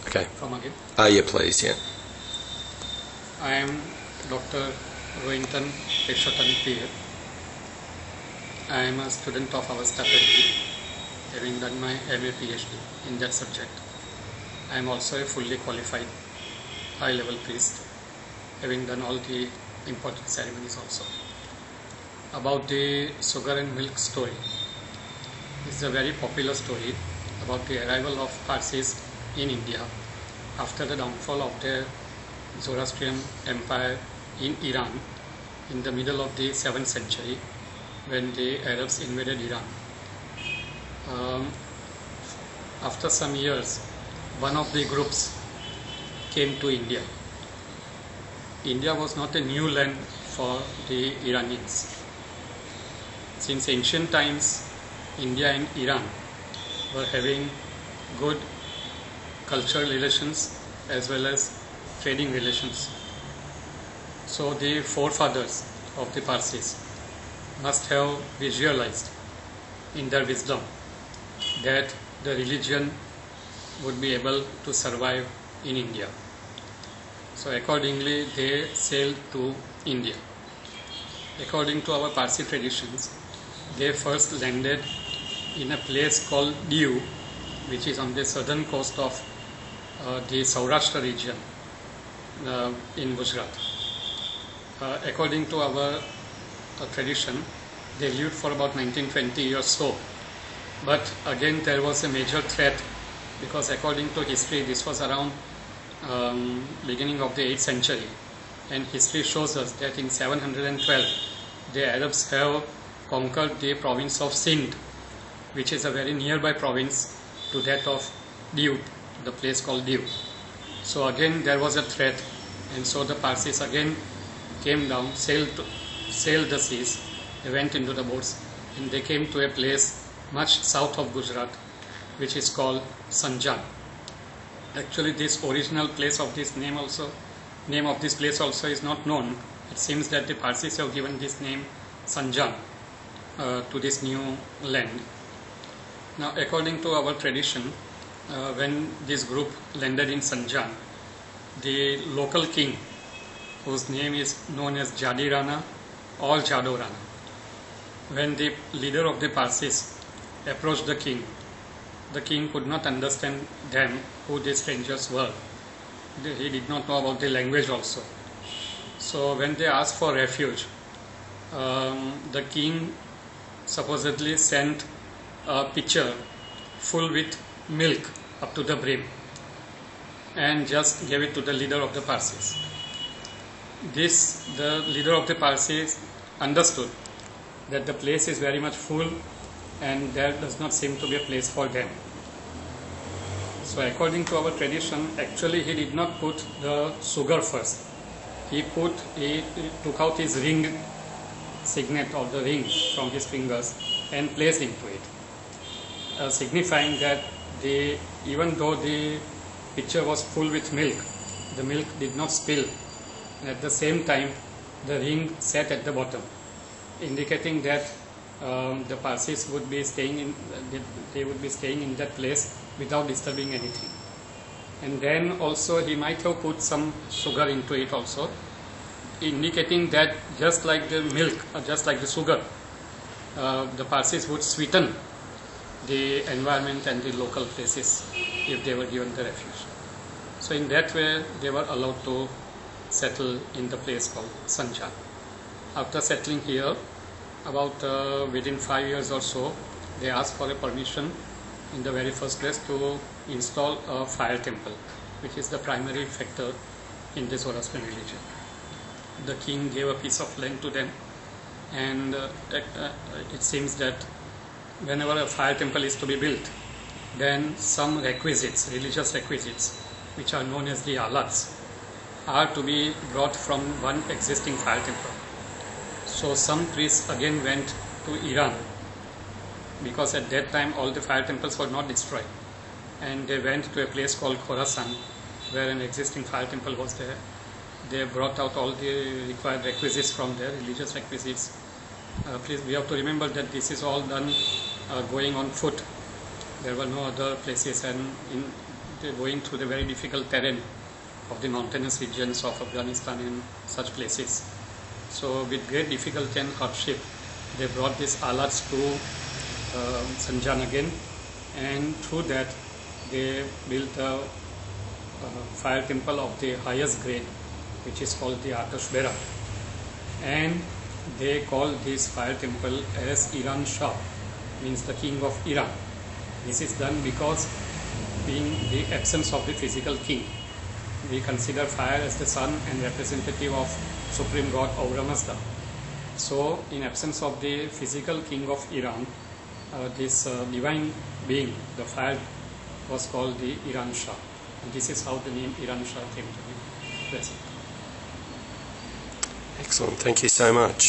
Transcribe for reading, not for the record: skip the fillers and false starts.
Okay. From again. Yeah, please, yeah. I am Dr. Rohinton Peshwatan P. I am a student of our faculty, having done my MA PhD in that subject. I am also a fully qualified high-level priest, having done all the important ceremonies also. About the sugar and milk story, it's a very popular story about the arrival of Parsis in India after the downfall of the Zoroastrian Empire in Iran in the middle of the 7th century when the Arabs invaded Iran. After some years, one of the groups came to India. India was not a new land for the Iranians. Since ancient times, India and Iran were having good cultural relations as well as trading relations. So the forefathers of the Parsis must have visualized in their wisdom that the religion would be able to survive in India. So accordingly they sailed to India. According to our Parsi traditions, they first landed in a place called Diu, which is on the southern coast of the Saurashtra region in Gujarat. According to our tradition, they lived for about 19-20 years so. But again there was a major threat because according to history this was around beginning of the 8th century, and history shows us that in 712 the Arabs have conquered the province of Sindh, which is a very nearby province to that of Diu, the place called Diu. So again there was a threat, and so the Parsis again came down, sailed the seas, they went into the boats, and they came to a place much south of Gujarat, which is called Sanjan. Actually this original place of this name of this place also is not known. It seems that the Parsis have given this name Sanjan to this new land. Now according to our tradition, when this group landed in Sanjan, the local king, whose name is known as Jadi Rana or Jado Rana, when the leader of the Parsis approached the king could not understand them, who these strangers were. He did not know about the language also. So when they asked for refuge, the king supposedly sent a pitcher full with milk up to the brim and just gave it to the leader of the Parsis. The leader of the Parsis understood that the place is very much full and there does not seem to be a place for them. So according to our tradition, actually he did not put the sugar first. He took out his ring signet or the ring from his fingers and placed into it, signifying that even though the pitcher was full with milk, the milk did not spill, and at the same time the ring sat at the bottom, indicating that the Parsis would be staying in that place without disturbing anything. And then also he might have put some sugar into it also, indicating that just like the milk, just like the sugar, the Parsis would sweeten the environment and the local places if they were given the refuge. So in that way they were allowed to settle in the place called Sanjan. After settling here, about within 5 years or so, they asked for a permission in the very first place to install a fire temple, which is the primary factor in the Zoroastrian religion. The king gave a piece of land to them, and it seems that whenever a fire temple is to be built, then some requisites, religious requisites, which are known as the alats, are to be brought from one existing fire temple. So some priests again went to Iran, because at that time all the fire temples were not destroyed, and they went to a place called Khorasan where an existing fire temple was there. They brought out all the required requisites from there, religious requisites. Please, we have to remember that this is all done going on foot. There were no other places, and going through the very difficult terrain of the mountainous regions of Afghanistan and such places. So with great difficulty and hardship, they brought these alats to Zanjan again, and through that they built a fire temple of the highest grade, which is called the Atash Bera, and they call this fire temple as Iran Shah, means the king of Iran. This is done because, being the absence of the physical king, we consider fire as the son and representative of Supreme God Ahura Mazda. So in absence of the physical king of Iran, this divine being, the fire, was called the Iran Shah. And this is how the name Iran Shah came to be present. Excellent, thank you so much.